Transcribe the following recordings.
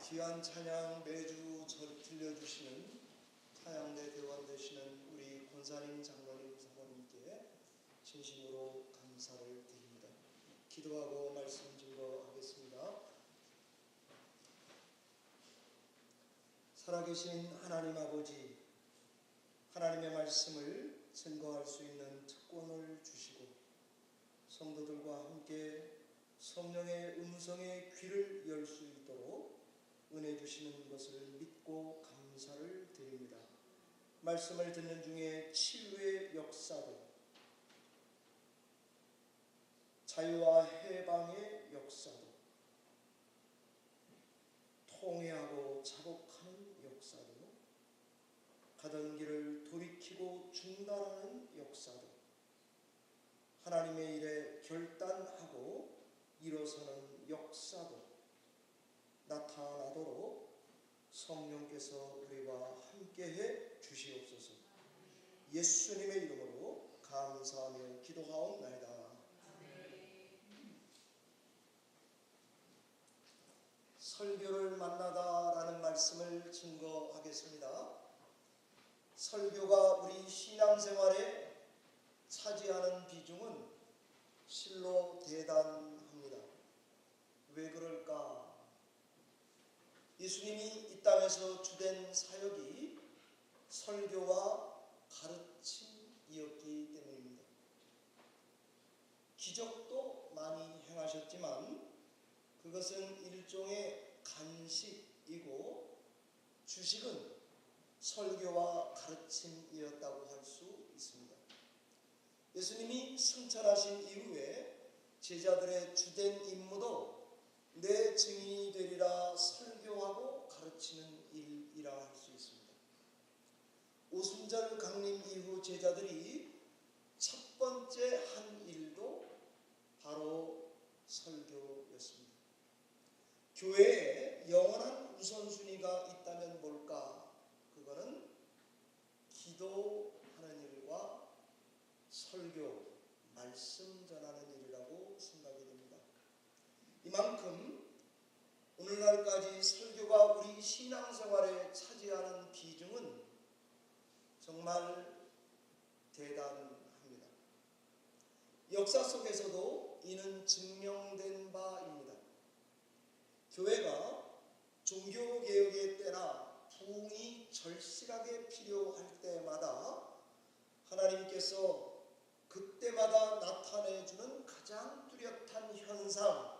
귀한 찬양 매주 들려주시는 찬양대 대원 되시는 우리 권사님, 장로님, 사모님께 진심으로 감사를 드립니다. 기도하고 말씀 증거하겠습니다. 살아계신 하나님 아버지, 하나님의 말씀을 증거할 수 있는 특권을 주시고 성도들과 함께 성령의 음성에 귀를 열 수 있도록 은혜 주시는 것을 믿고 감사를 드립니다. 말씀을 듣는 중에 치유의 역사도, 자유와 해방의 역사도, 통회하고 자복하는 역사도, 가던 길을 돌이키고 중단하는 역사도, 하나님의 일에 결단하고 일어서는 역사도 나타나도록 성령께서 우리와 함께해 주시옵소서. 예수님의 이름으로 감사하며 기도하옵나이다. 설교를 만나다라는 말씀을 증거하겠습니다. 설교가 우리 신앙생활에 차지하는 비중은 실로 대단합니다. 왜 그럴까? 예수님이 이 땅에서 주된 사역이 설교와 가르침이었기 때문입니다. 기적도 많이 행하셨지만 그것은 일종의 간식이고 주식은 설교와 가르침이었다고 할 수 있습니다. 예수님이 승천하신 이후에 제자들의 주된 임무도 내 증인이 되리라 설교하고 가르치는 일이라 할 수 있습니다. 오순절 강림 이후 제자들이 첫 번째 한 일도 바로 설교였습니다. 교회에 영원한 우선순위가 있다면 뭘까? 그거는 기도하는 일과 설교, 말씀 전하는 일이라고 생각이 됩니다. 이만큼 오늘날까지 설교가 우리 신앙생활에 차지하는 비중은 정말 대단합니다. 역사 속에서도 이는 증명된 바입니다. 교회가 종교개혁의 때나 부흥이 절실하게 필요할 때마다 하나님께서 그때마다 나타내주는 가장 뚜렷한 현상,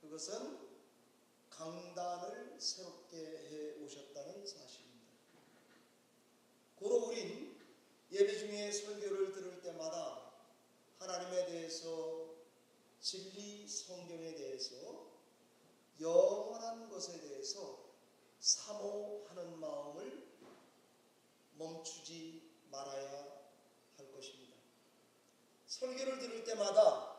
그것은 강단을 새롭게 해 오셨다는 사실입니다. 고로 우린 예배 중에 설교를 들을 때마다 하나님에 대해서, 진리 성경에 대해서, 영원한 것에 대해서 사모하는 마음을 멈추지 말아야 할 것입니다. 설교를 들을 때마다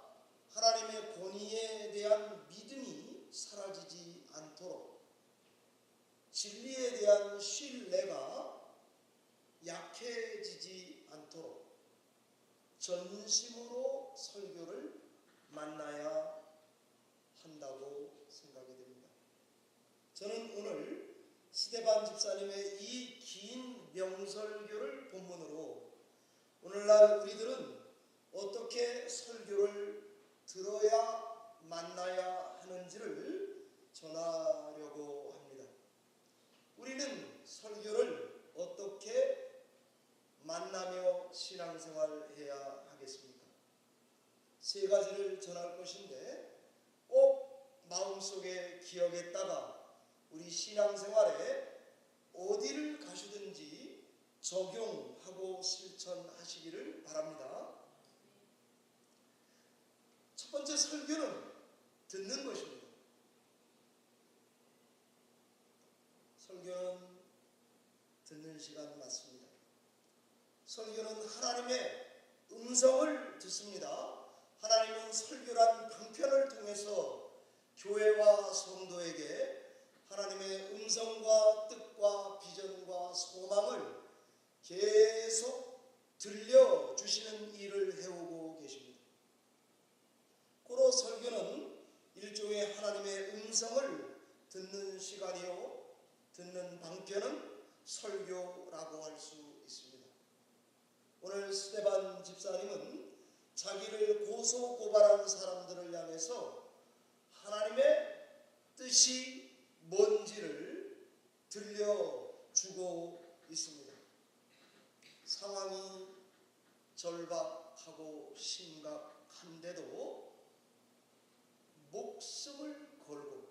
하나님의 권위에 대한 믿음이 사라지지 않도록, 진리에 대한 신뢰가 약해지지 않도록 전심으로 설교를 만나야 한다고 생각이 됩니다. 저는 오늘 스데반 집사님의 이 긴 명설교를 본문으로 오늘날 우리들은 어떻게 설교를 들어야 만나야 하는지를 전하려고 합니다. 우리는 설교를 어떻게 만나며 신앙생활해야 하겠습니까? 세 가지를 전할 것인데 꼭 마음속에 기억했다가 우리 신앙생활에 어디를 가시든지 적용하고 실천하시기를 바랍니다. 첫 번째, 설교는 듣는 것입니다. 설교는 듣는 시간 맞습니다. 설교는 하나님의 음성을 듣습니다. 하나님은 설교란 방편을 통해서 교회와 성도에게 하나님의 음성과 뜻과 비전과 소망을 계속 들려주시는 일을 해오고 계십니다. 고로 설교는 일종의 하나님의 음성을 듣는 시간이요, 듣는 방편은 설교라고 할 수 있습니다. 오늘 스데반 집사님은 자기를 고소고발하는 사람들을 향해서 하나님의 뜻이 뭔지를 들려주고 있습니다. 상황이 절박하고 심각한데도 목숨을 걸고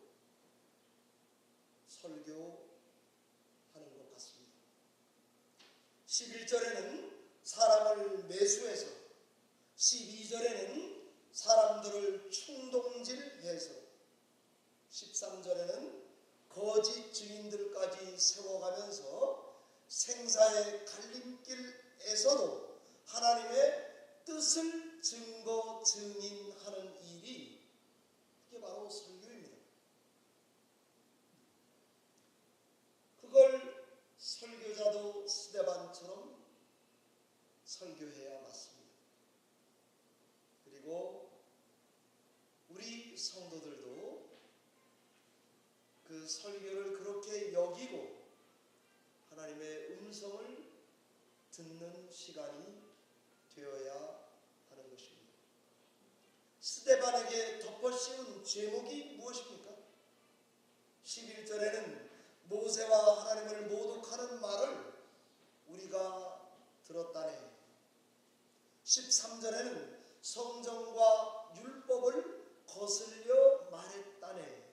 설교하는 것 같습니다. 11절에는 사람을 매수해서, 12절에는 사람들을 충동질해서, 13절에는 거짓 증인들까지 세워가면서 생사의 갈림길에서도 하나님의 뜻을 증거 증인하는 일이, 그게 바로 설교입니다. 그걸 설교자도 스데반처럼 설교해야 맞습니다. 그리고 우리 성도들도 그 설교를 그렇게 여기고 하나님의 음성을 듣는 시간이 되어야 하는 것입니다. 스데반에게 덮어씌운 제목이 무엇입니까? 11절에는 모세와 하나님을 모독하는 말을 우리가 들었다네. 13절에는 성경과 율법을 거슬려 말했다네.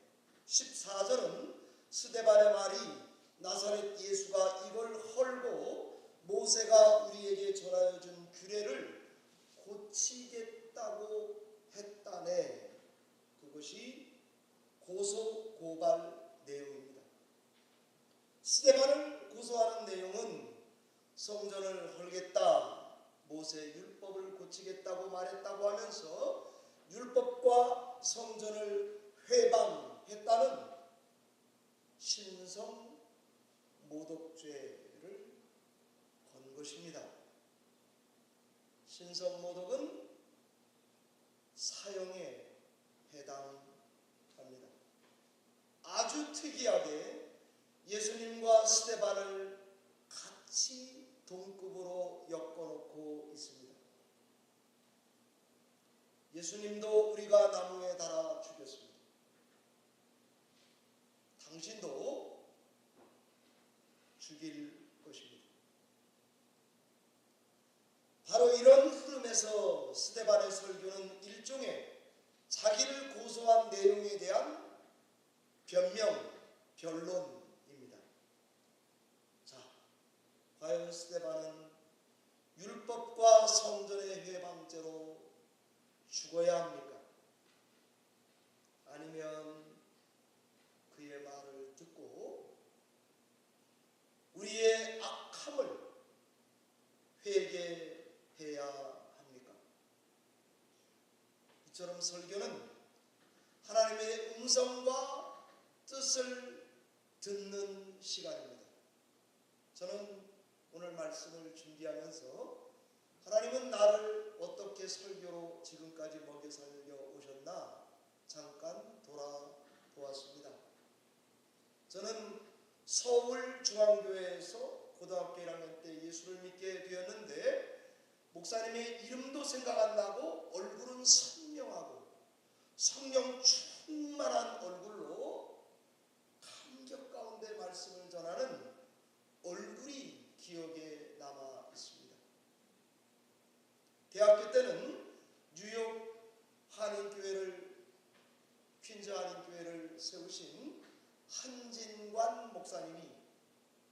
14절은 스데반의 말이 나사렛 예수가 이걸 헐고 모세가 우리에게 전하여 준 규례를 고치겠다고 했다네. 그것이 고소 고발 내용입니다. 스데반을 고소하는 내용은 성전을 헐겠다, 모세 율법을 고치겠다고 말했다고 하면서 율법과 성전을 회방했다는 신성 모독죄를 건 것입니다. 신성 모독은 사형에 해당합니다. 아주 특이하게 예수님과 스데반을 같이 동급으로 엮어놓고 있습니다. 예수님도 우리가 나무에 달아 죽였습니다. 당신도 죽일 것입니다. 바로 이런 흐름에서 스데반의 설교는 일종의 자기를 고소한 내용에 대한 변명, 변론입니다. 자, 과연 스데반은 율법과 성전의 회방죄로 죽어야 합니까? 아니면 그의 말을 듣고 우리의 악함을 회개해야 합니까? 이처럼 설교는 하나님의 음성과 뜻을 듣는 시간입니다. 저는 오늘 말씀을 준비하면서 하나님은 나를 어떻게 설교로 지금까지 먹여 살려 오셨나 잠깐 돌아보았습니다. 저는 서울중앙교회에서 고등학교 1학년 때 예수를 믿게 되었는데 목사님의 이름도 생각 안 나고 얼굴은 선명하고 성령 충만한 얼굴로 감격 가운데 말씀을 전하는 얼굴이 기억에 남아 있습니다. 대학교 때는 뉴욕 한인교회를, 퀸즈 한인교회를 세우신 한진관 목사님이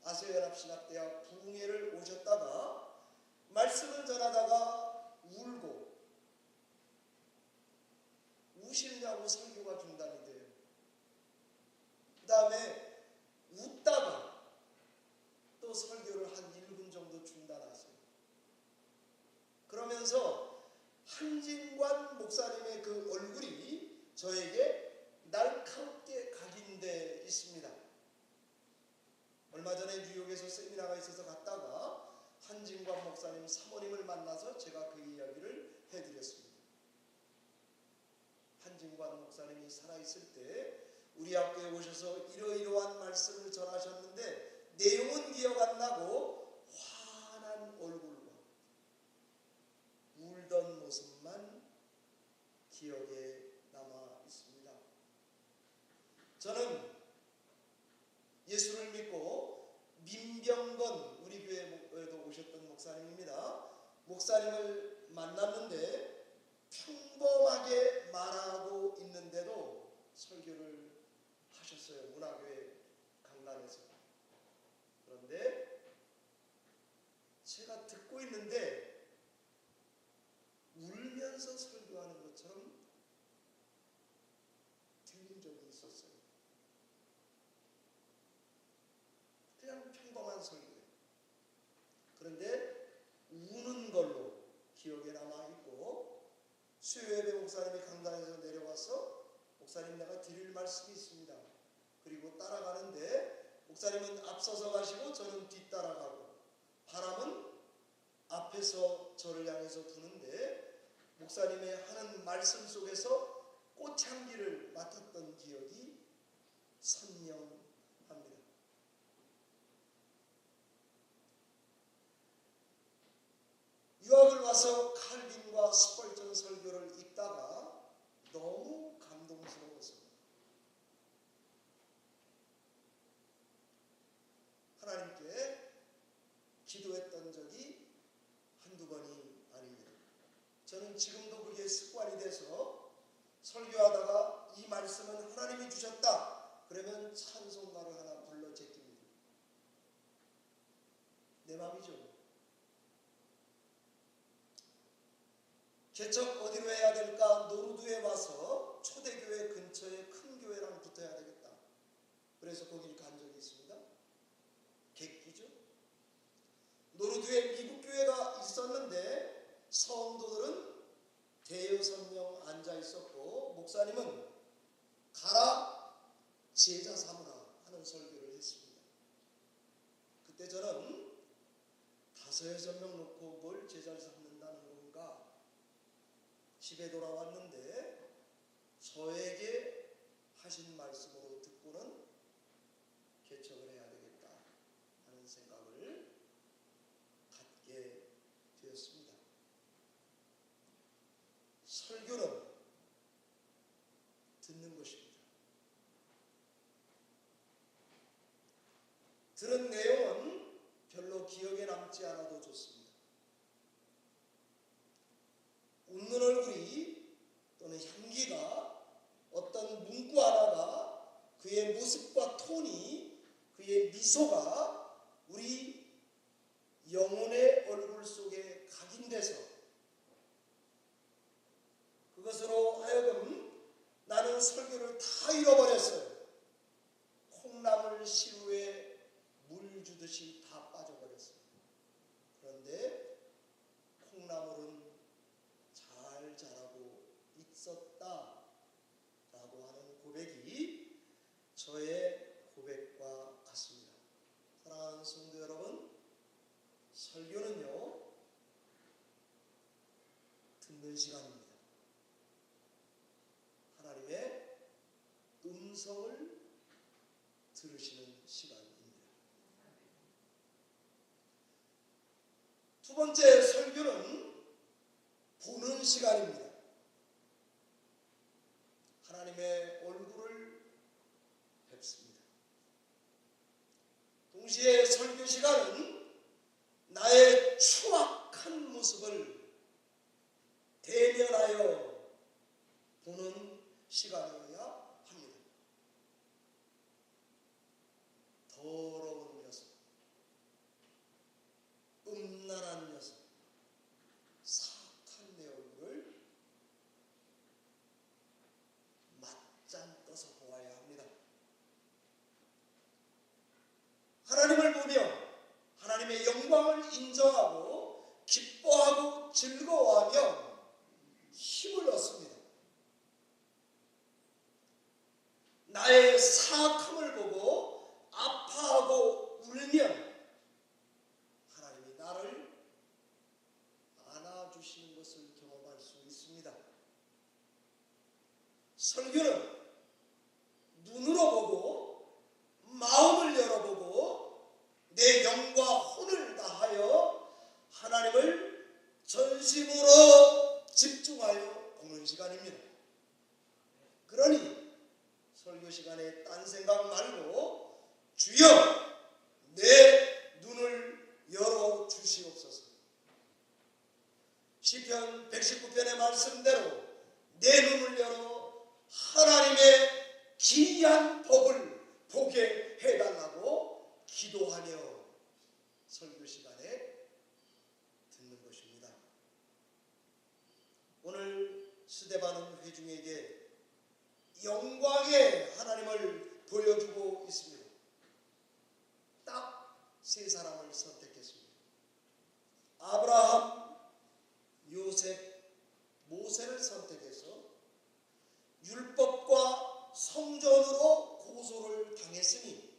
아시아연합신학대학 부흥회를 오셨다가 말씀을 전하다가 울고, 우시느냐고 설교가 중단이 돼요. 그 다음에 웃다가 또 설교를 한 1분 정도 중단하세요. 그러면서 한진관 목사님의 그 얼굴이 저에게 날카롭게 각인돼 있습니다. 얼마 전에 뉴욕에서 세미나가 있어서 갔다가 한진관 목사님 사모님을 만나서 제가 그 이야기를 해드렸습니다. 한진관 목사님이 살아있을 때 우리 학교에 오셔서 이러이러한 말씀을 전하셨는데 내용은 기억 안 나고 환한 얼굴과 울던 모습만 기억에 남아 있습니다. 저는 예수를 믿고 민병건 우리 교회에도 오셨던 목사님입니다. 목사님을 만났는데 평범하게 말하고 있는데도 설교를 하셨어요. 문화교회 강단에서. 그런데 제가 듣고 있는데 울면서 설교하는 것처럼 들린 적이 있었어요. 그냥 평범한 설교예요. 그런데 우는 걸로 기억에 남아있고 수요예배 목사님이 강단에서 내려와서 목사님 내가 드릴 말씀이 있습니다. 그리고 따라가는데 목사님은 앞서서 가시고 저는 뒤따라가고 바람은 앞에서 저를 향해서 부는데 목사님의 하는 말씀 속에서 꽃향기를 맡았던 기억이 선명합니다. 유학을 와서 칼빈과 스펄전 설교를 읽다가 너무 감동스러워서 하나님께 기도했던 적이 한두 번이 아닙니다. 저는 지금도 그게 습관이 돼서 설교하다가 이 말씀은 하나님이 주셨다 그러면 찬송가를 하나 불러 제낍니다. 내 마음이죠. 개척 어디로 해야 될까? 노르드에 와서 초대교회 근처에 큰 교회랑 붙어야 되겠다. 그래서 거기를 간 적이 있습니다. 객기죠. 노르드에 미국 교회가 있었는데 성도들은 대여섯 명 앉아 있었고 목사님은 가라 제자 삼으라 하는 설교를 했습니다. 그때 저는 5-6명 놓고 뭘 제자를 삼는다는 건가? 집에 돌아왔는데 저에게 하신 말씀으로 듣고는 개척을 해야 되겠다 하는 생각을 갖게 되었습니다. 설교는 듣는 것입니다. 들은 내용은 별로 기억에 남지 않아도 좋습니다. 웃는 얼굴이 또는 향기가 어떤 문구 하나가 그의 모습과 톤이 그의 미소가 우리 영혼의 얼굴 속에 각인돼서 그것으로 하여금 나는 설교를 다 잃어버렸어요. 콩나물 시루에 물 주듯이 다 빠져버렸어요. 그런데 콩나물은 잘 자라고 있었다 라고 하는 고백이 저의 고백과 같습니다. 사랑하는 성도 여러분, 설교는요 듣는 시간입니다. 하나님의 음성을 들으시는 시간입니다. 두 번째 설교는 보는 시간입니다. 하나님의 얼굴을 뵙습니다. 동시에 설교 시간은 나의 추악한 모습을 대면하여 보는 시간이어야 합니다. 더러운 녀석, 음란한 녀석, 사악한 내 얼굴을 맞짱 떠서 보아야 합니다. 하나님을 보며 하나님의 영광을 인정하고 기뻐하고 즐거워하며 힘을 얻습니다. 나의 사악함을 보고 아파하고 울면 하나님이 나를 안아주시는 것을 경험할 수 있습니다. 설교는 눈으로 보고 마음을 열어보고 내 영과 혼을 다하여 하나님을 전심으로 집중하여 보는 시간입니다. 그러니 설교 시간에 딴 생각 말고 주여 내 눈을 열어 주시옵소서. 시편 119편의 말씀대로 내 눈을 열어 하나님의 기이한 법을 보게 해달라고 기도하며 설교 시간에 듣는 것입니다. 오늘 스데반은 회중에게 영광의 하나님을 보여주고 있습니다. 딱 세 사람을 선택했습니다. 아브라함, 요셉, 모세를 선택해서 율법과 성전으로 고소를 당했으니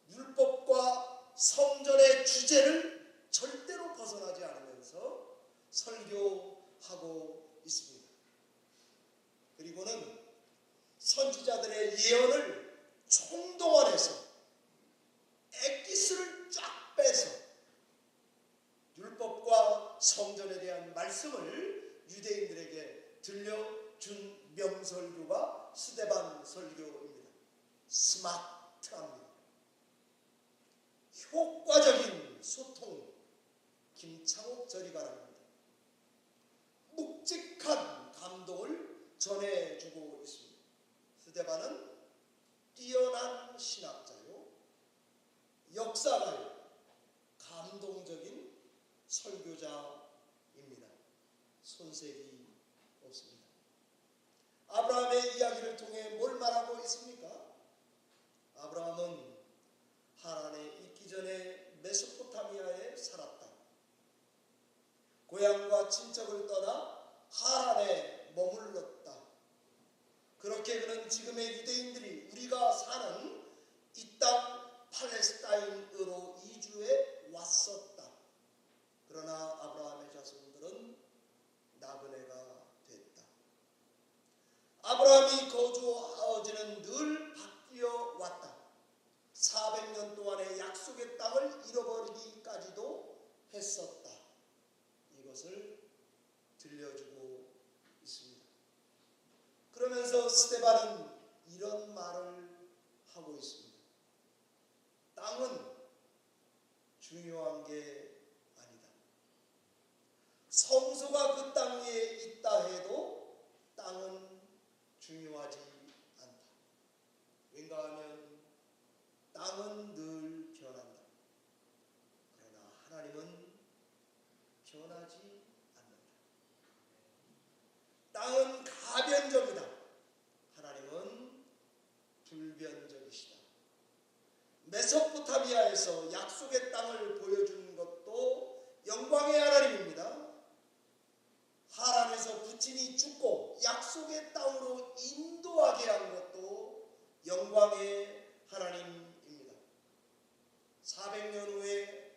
율법과 성전의 주제를 절대로 벗어나지 않으면서 설교하고 있습니다. 그리고는 선지자들의 예언을 총동원해서 엑기스를 쫙 빼서 율법과 성전에 대한 말씀을 유대인들에게 들려준 명설교가 스데반 설교입니다. 스마트합니다. 효과적인 소통, 김창옥 저리가랍니다. 묵직한 감동을 전해주고 있습니다. 스데반은 뛰어난 신학자요, 역사가요, 감동적인 설교자입니다. 손색이 없습니다. 아브라함의 이야기를 통해 뭘 말하고 있습니까? 아브라함은 하란에 있기 전에 메소포타미아에 살았다. 고향과 친척을 떠나 하란에 머물렀다. 그렇게 그는 지금의 유대인들이 우리가 사는 이 땅 팔레스타인으로 이주해 왔었다. 그러나 아브라함의 자손들은 나그네가 됐다. 아브라함이 거주하지는 늘 바뀌어 왔다. 400년 동안의 약속의 땅을 잃어버리기까지도 했었다. 이것을 들려주고 있습니다. 그러면서 스데반은 이런 말을 하고 있습니다. 땅은 중요한 게 아니다. 성소가 그 땅 위에 있다 해도 땅은 중요하지 않다. 왠가 하면 땅은 늘 변한다. 그러나 하나님은 변하지 않는다. 땅은 가변적이다. 하나님은 불변적이시다. 메소포타미아에서 약속의 땅을 보여준 것도 영광의 하나님입니다. 하란에서 부친이 죽고 약속의 땅으로 인도하게 한 것도 영광의 하나님입니다. 400년 후에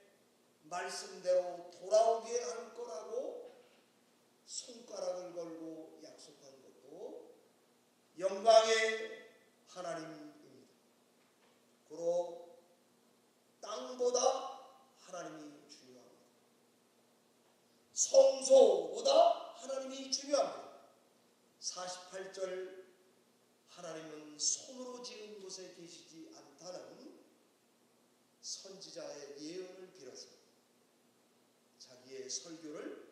말씀대로 돌아오게 할 거라고 손가락을 걸고 약속한 것도 영광의 하나님입니다. 고로 땅보다 하나님이 중요합니다. 성소보다 하나님이 중요합니다. 48절 하나님은 손으로 지은 곳에 계시지 않다는 선지자의 예언을 빌어서 자기의 설교를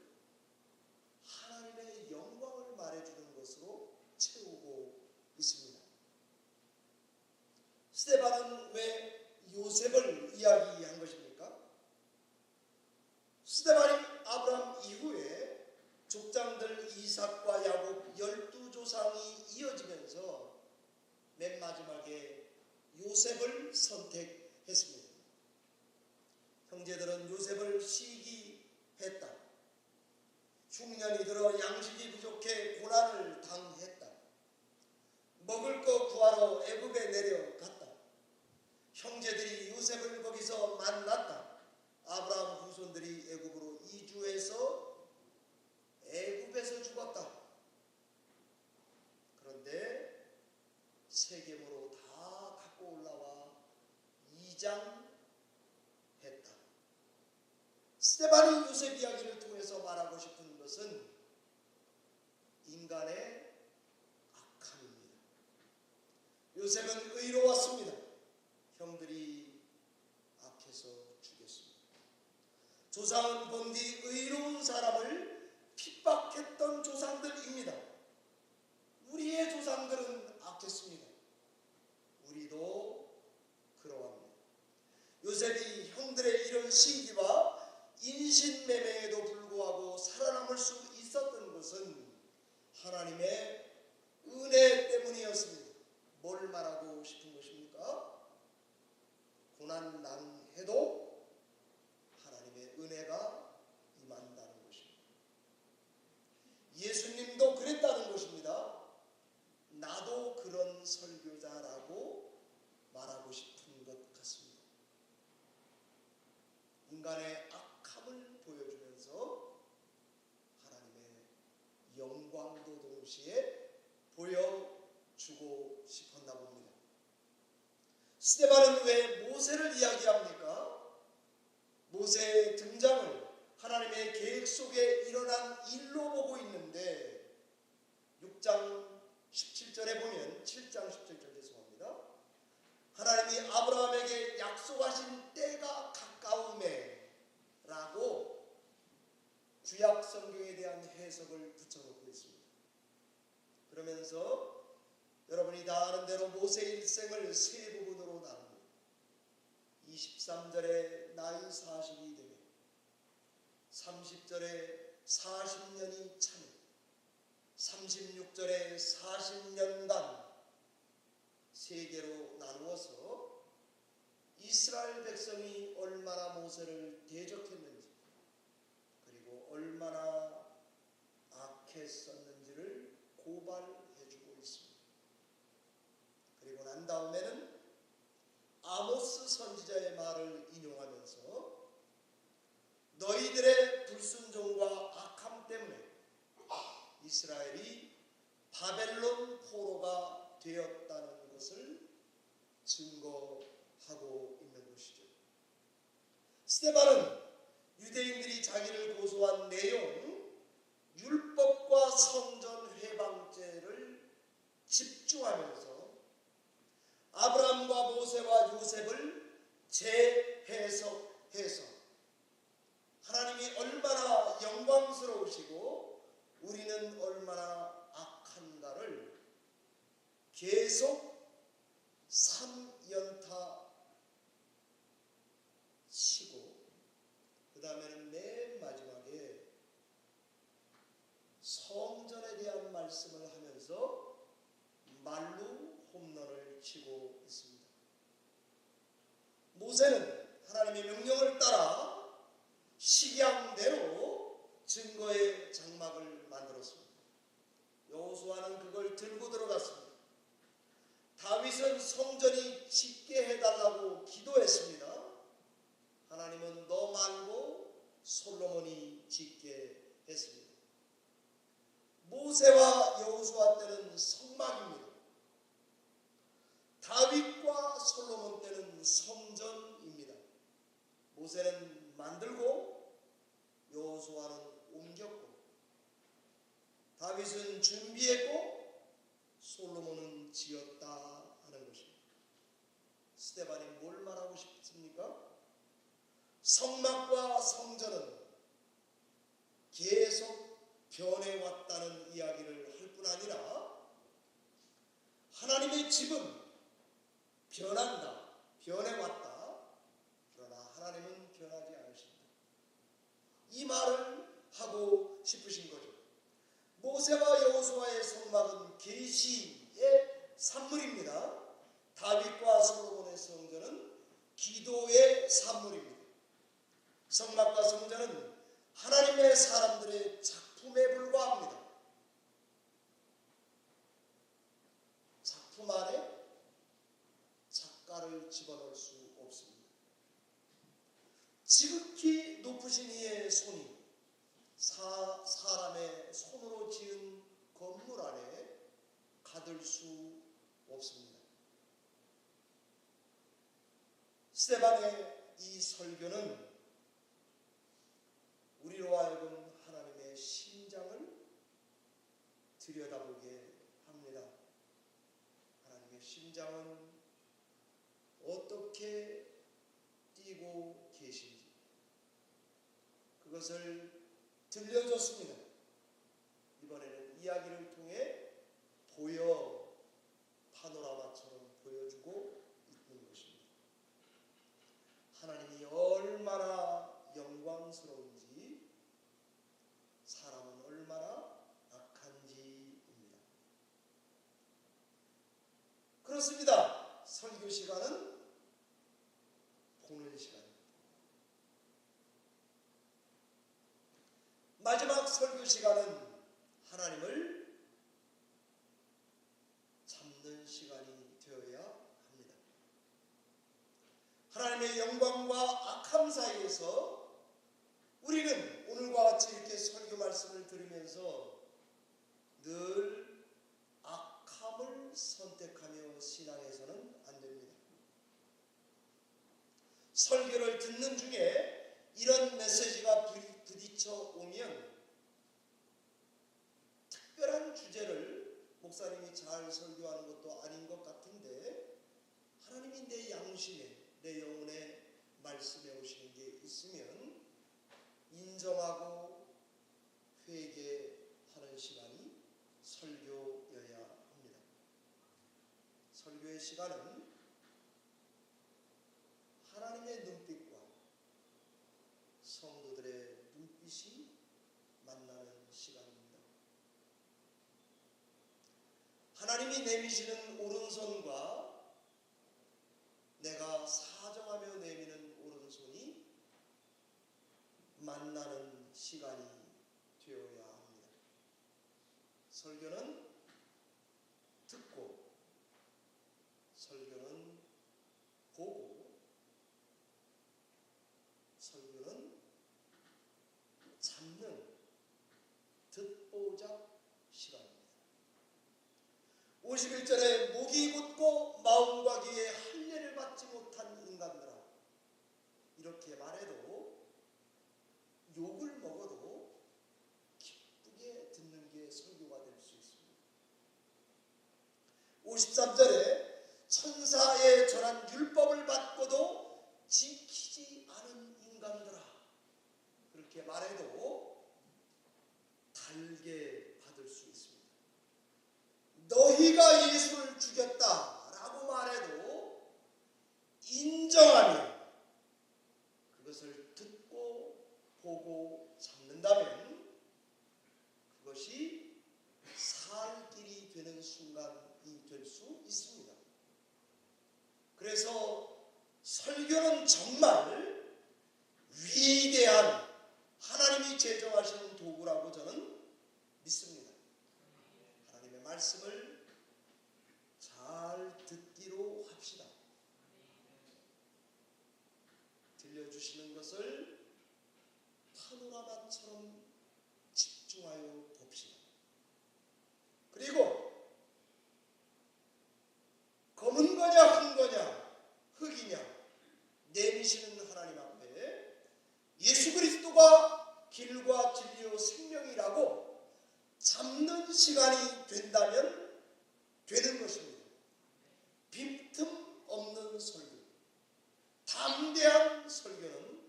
하나님의 영광을 말해주는 것으로 채우고 있습니다. 스데반은 왜 요셉을 이야기한 것입니까? 스데반이 아브라함 이후에 족장들 이삭과 야곱 12조상이 이어지면서 맨 마지막에 요셉을 선택했습니다. 형제들은 요셉을 시기했다. 흉년이 들어 양식이 부족해 고난을 당했다. 먹을 거 구하러 애굽에 내려갔다. 형제들이 요셉을 거기서 만났다. 아브라함 후손들이 애굽으로 이주해서 애굽에서 죽었다. 그런데 세계 스데반이 요셉 이야기를 통해서 말하고 싶은 것은 인간의 악함입니다. 요셉은 의로웠습니다. 형들이 악해서 죽였습니다. 조상은 본디 의로운 사람을 핍박했던 조상들입니다. 우리의 조상들은 악했습니다. 우리도 그러합니다. 요셉이 형들의 이런 시기와 인신매매에도 불구하고 살아남을 수 있었던 것은 하나님의 은혜 때문이었습니다. 뭘 말하고 싶은 것입니까? 고난 당해도 하나님의 은혜가 임한다는 것입니다. 예수님도 그랬다는 것입니다. 나도 그런 설교자라고 말하고 싶은 것 같습니다. 인간의 악함을 보여주면서 하나님의 영광도 동시에 보여주고 싶었나 봅니다. 스데반은 왜 모세를 이야기합니까? 모세의 등장을 하나님의 계획 속에 일어난 일로 보고 있는데 6장 17절에 보면 7장 17절 죄송합니다. 하나님이 아브라함에게 약속하신 때가 가까우매 라고 구약 성경에 대한 해석을 붙여놓고 있습니다. 그러면서 여러분이 다 아는 대로 모세 일생을 세 부분으로 나눕니다. 23절에 나이 40이 되며 30절에 40년이 차며 36절에 40년간 세 개로 나누어서 이스라엘 백성이 얼마나 모세를 대적했는지 그리고 얼마나 악했었는지를 고발해주고 있습니다. 그리고 난 다음에는 아모스 선지자의 말을 인용하면서 너희들의 불순종과 악함 때문에 이스라엘이 바벨론 포로가 되었다는 것을 증거하고 있는 것이죠. 스데반은 유대인들이 자기를 고소한 내용, 율법과 성전 회방죄를 집중하면서 아브라함과 모세와 요셉을 재해석해서 하나님이 얼마나 영광스러우시고 우리는 얼마나 악한가를 계속 3연타 치고 그 다음에는 맨 마지막에 성전에 대한 말씀을 하면서 말로 홈런을 치고 있습니다. 모세는 하나님의 명령을 따라 식양대로 증거의 장막을 만들었습니다. 여호수아는 그걸 들고 들어갔습니다. 다윗은 성전이 짓게 해달라고 기도했습니다. 하나님은 너 말고 솔로몬이 짓게 했습니다. 모세와 여호수아 때는 성막입니다. 다윗과 솔로몬 때는 성전입니다. 모세는 만들고 여호수아는 옮겼고 다윗은 준비했고 솔로몬은 지었다 하는 것입니다. 스데반이 뭘 말하고 싶습니까? 성막과 성전은 계속 변해왔다는 이야기를 할 뿐 아니라 하나님의 집은 변한다, 변해왔다. 그러나 하나님은 변하지 않으신다. 이 말을 하고 싶으신 거죠. 모세와 여호수아의 성막은 계시의 산물입니다. 다윗과 솔로몬의 성전은 기도의 산물입니다. 성막과 성전은 하나님의 사람들의 작품에 불과합니다. 작품 안에 작가를 집어넣을 수 없습니다. 지극히 높으신 이의 손이 사람의 손으로 지은 건물 안에 가둘 수 없습니다. 스데반의 이 설교는 심장은 어떻게 뛰고 계신지 그것을 들려줬습니다. 이번에는 이야기를 통해 파노라마처럼 보여주고 있는 것입니다. 하나님이 얼마나 영광스러운지, 사람은 얼마나 악한지입니다. 그렇습니다. 설교 시간은 보는 시간입니다. 마지막 설교 시간은 하나님을 잡는 시간이 되어야 합니다. 하나님의 영광과 악함 사이에서 우리는 오늘과 같이 이렇게 설교 말씀을 들으면서 늘 악함을 선택하며 신앙에서는 안 됩니다. 설교를 듣는 중에 이런 메시지가 부딪혀 오면 특별한 주제를 목사님이 잘 설교하는 것도 아닌 것 같은데 하나님이 내 양심에, 내 영혼에 말씀해 오시는 게 있으면 인정하고 회개하는 시간이 설교여야 합니다. 설교의 시간은 하나님의 눈빛과 성도들의 눈빛이 만나는 시간입니다. 하나님이 내미시는 오른손과 내가 사정하며 내미는 오른손이 만나는 시간이 되어야 합니다. 설교는 듣고, 설교는 보고, 설교는 잡는 듣보잡 시간입니다. 51절에 목이 굳고 마음과 귀에 할례를 받지 못한 인간들아, 이렇게 말해도 욕을 먹어도 기쁘게 듣는 게 설교가 될 수 있습니다. 53절에 천사의 전한 율법을 받고도 지키지 않은 인간들아, 그렇게 말해도 달게 받을 수 있습니다. 너희가 예수를 죽였다라고 말해도 인정하며 그것을 듣고 보고 잡는다면 그것이 살 길이 되는 순간이 될 수 있습니다. 그래서 설교는 정말 위대한 하나님이 제정하시는 도구라고 저는 믿습니다. 하나님의 말씀을 잘 듣기로 합시다. 들려주시는 것을 파노라마처럼 집중하여 봅시다. 그리고 검은 거냐 흰 거냐 흙이냐 내미시는 하나님 앞에 예수 그리스도가 길과 진리요 생명이라고 잡는 시간이 된다면 되는 것입니다. 빈틈 없는 설교, 담대한 설교는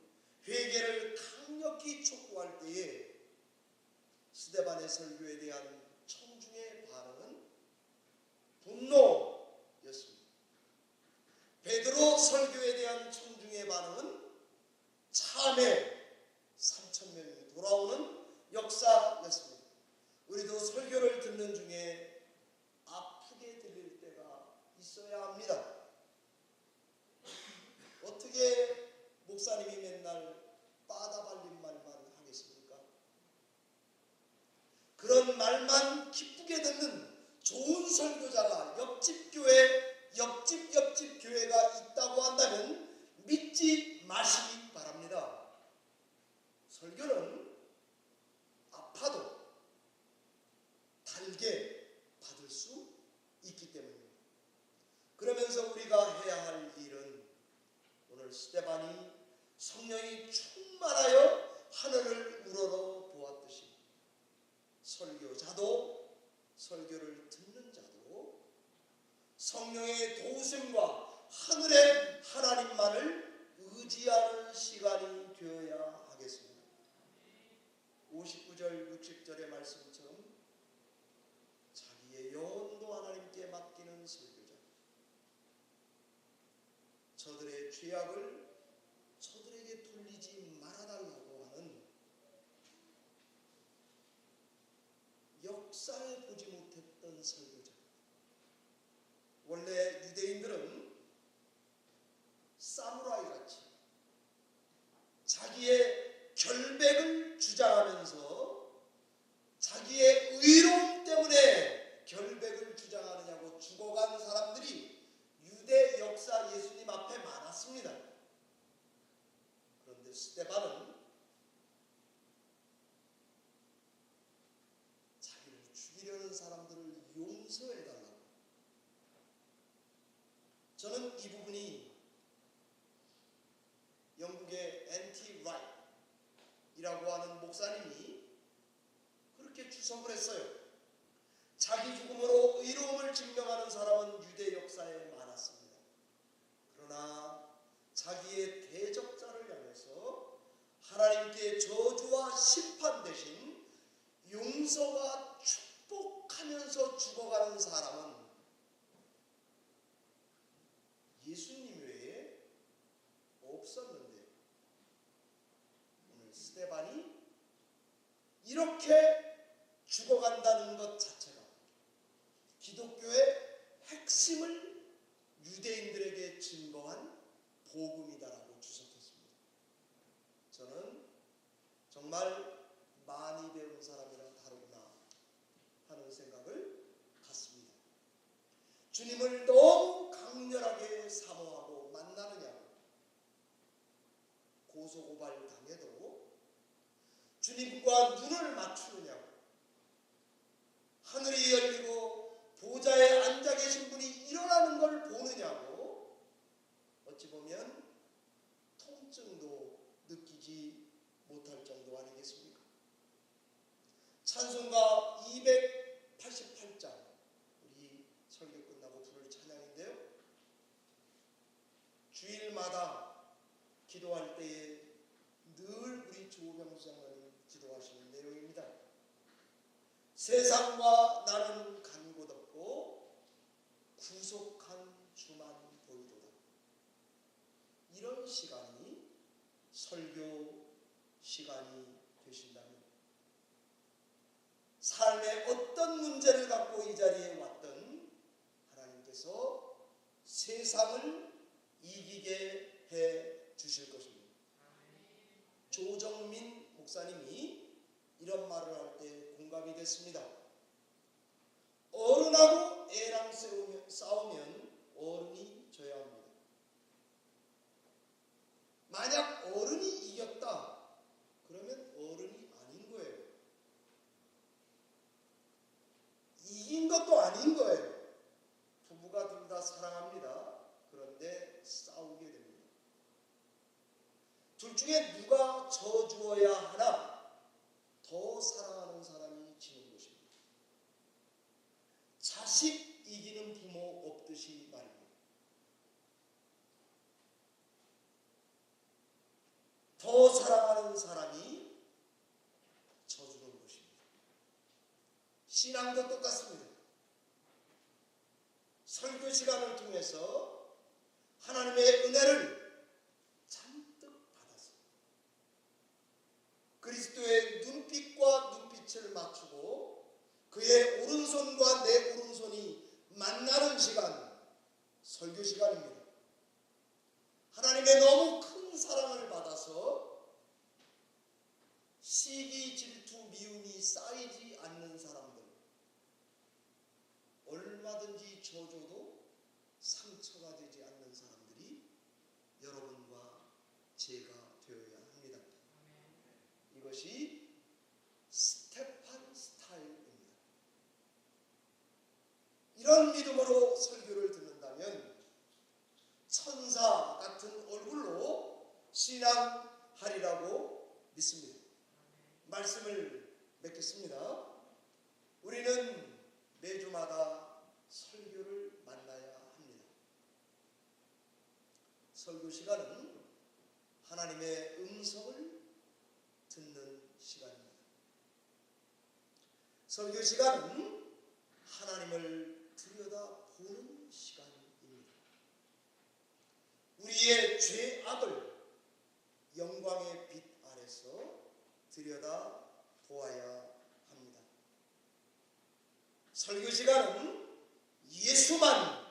회개를 강력히 촉구할 때에 스데반의 설교에 대한 청중의 반응은 분노였습니다. 베드로 설교에 대한 청중의 반응은 참회, 3,000명이 돌아오는 역사였습니다. 우리도 설교를 듣는 중에 아프게 들릴 때가 있어야 합니다. 어떻게 목사님이 맨날 빠다발린 말만 하겠습니까? 그런 말만 기쁘게 듣는 좋은 설교자가 옆집 교회가 있다고 한다면 믿지 마시기 바랍니다. 설교는 아파도 달게 받을 수 있기 때문입니다. 그러면서 우리가 해야 할 일은 오늘 스데반이 성령이 충만하여 하늘을 우러러 보았듯이 설교자도 설교를 듣는 자도 성령의 도우심과 하늘의 하나님만을 의지하는 시간이 되어야 하겠습니다. 59절 60절의 말씀처럼 자기의 영혼도 하나님께 맡기는 설교자, 저들의 죄악을 저들에게 돌리지 말아달라고 하는 역사에 보지 못했던 설교자. 원래 유대인들은 사무라이같이 자기의 결백을 주장하면서 자기의 의로움 때문에 결백을 주장하느냐고 죽어간 사람들이 유대 역사 예수님 앞에 많았습니다. 그런데 스데반은 자기를 죽이려는 사람들을 용서해달라고. 저는 이 부분이 영국의 N.T. Wright이라고 하는 목사님이 그렇게 주석을 했어요. 자기 죽음으로 의로움을 증명하는 사람은 유대 역사에 많았습니다. 그러나 자기의 대적자를 향해서 하나님께 저주와 심판 대신 용서와 축복하면서 죽어가는 사람은 예수님 외에 없었는데, 오늘 스데반이 이렇게 죽어간다는 것 자체가 기독교의 핵심을 유대인들에게 증거한 복음이다라고 주석했습니다. 저는 정말 많이 배운 사람이라 다르구나 하는 생각을 갖습니다. 주님을 너무 강렬하게 사모하고 만나느냐고 고소고발 당해도 주님과 눈을 맞추느냐고, 하늘이 열리고 보좌에 앉아 계신 분이 일어나는 걸 보느냐고, 어찌 보면 통증도 느끼지 못할 정도 아니겠습니까? 찬송가 288장, 우리 설교 끝나고 부를 찬양인데요, 주일마다 기도할 때에 늘 우리 조병수 장로님 기도하시는 내용입니다. 세상과 나는 간 곳 없고 구속한 주만 보이도다. 이런 시간이 설교 시간이 되신다면, 삶의 어떤 문제를 갖고 이 자리에 왔든 하나님께서 세상을 이기게 해 주실 것입니다. 조정민 목사님이 이런 말을 할 때 공감이 됐습니다. 어른하고 애랑 싸우면 어른이 져야 합니다. 만약 어른이 이겼다, 그러면 어른이 아닌 거예요. 이긴 것도 아닌 거예요. 부부가 둘 다 사랑합니다. 그런데 싸우게 됩니다. 둘 중에 누가 져주어야 하나? 더 사랑하는 사람이 지는 것입니다. 자식 이기는 부모 없듯이 말입니다. 더 사랑하는 사람이 져주는 것입니다. 신앙도 똑같습니다. 설교 시간을 통해서 하나님의 은혜를 잔뜩 받았습니다. 그리스도의 눈빛과 눈빛을 맞추고 그의 오른손과 내 오른손이 만나는 시간, 설교 시간입니다. 하나님의 너무 큰 사랑을 받아서 시기, 질투, 미움이 쌓이지 않는 사람들, 얼마든지 져줘도 상처가 되지 않는 사람들이 여러분과 제가 되어야 합니다. 이것이 스테판 스타일입니다. 이런 믿음으로 설교를 듣는다면 천사 같은 얼굴로 신앙하리라고 믿습니다. 말씀을 맺겠습니다. 우리는 매주마다 설교를 만나야 설교 시간은 하나님의 음성을 듣는 시간입니다. 설교 시간은 하나님을 들여다보는 시간입니다. 우리의 죄악을 영광의 빛 아래서 들여다보아야 합니다. 설교 시간은 예수만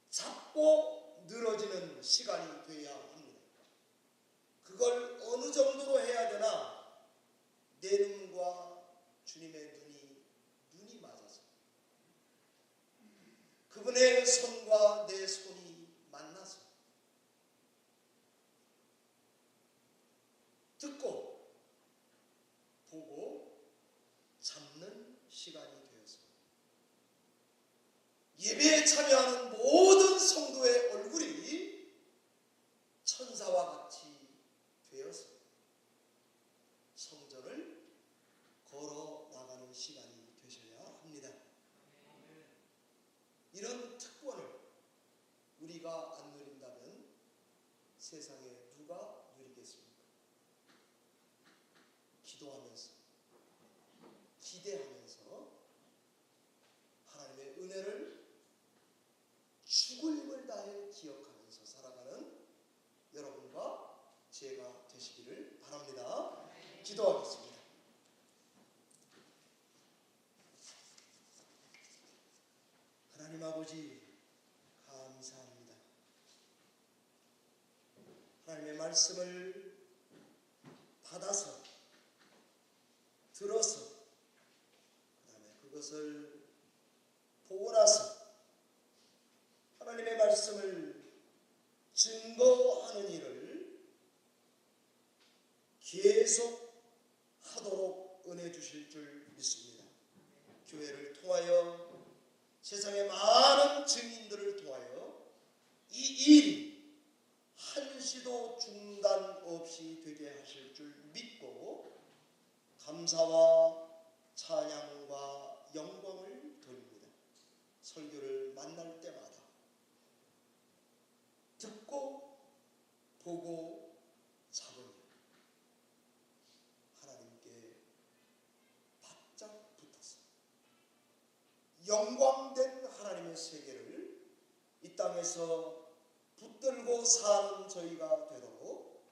잡고 늘어지는 시간이 되어야 합니다. 그걸 어느 정도로 해야 되나? 내 눈과 주님의 눈이 맞아서, 그분의 손과 내 손이 만나서 듣고 보고 잡는 시간이 되어서 예배에 참여하는 모든 성도의 얼굴이 천사와 같이 되어서 성전을 걸어 나가는 시간이 되셔야 합니다. 이런 특권을 우리가 안 누린다면 세상에 누가 누리겠습니까? 기도하면서, 기대하면서 하나님의 은혜를 죽을 힘을 다해 기억하면서 살아가는 여러분과 제가 되시기를 바랍니다. 기도하겠습니다. 하나님 아버지, 감사합니다. 하나님의 말씀을 받아서, 들어서, 그 다음에 그것을 보고 나서 하나님의 말씀을 증거하는 일을 계속 하도록 은혜 주실 줄 믿습니다. 교회를 통하여, 세상의 많은 증인들을 통하여 이 일이 한시도 중단 없이 되게 하실 줄 믿고 감사와 찬양과 영광을 돌립니다. 설교를 만날 때마다 듣고 보고 잡으며 하나님께 바짝 붙어서 영광된 하나님의 세계를 이 땅에서 붙들고 사는 저희가 되도록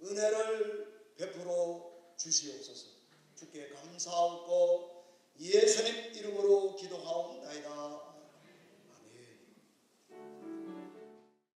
은혜를 베풀어 주시옵소서. 주께 감사하고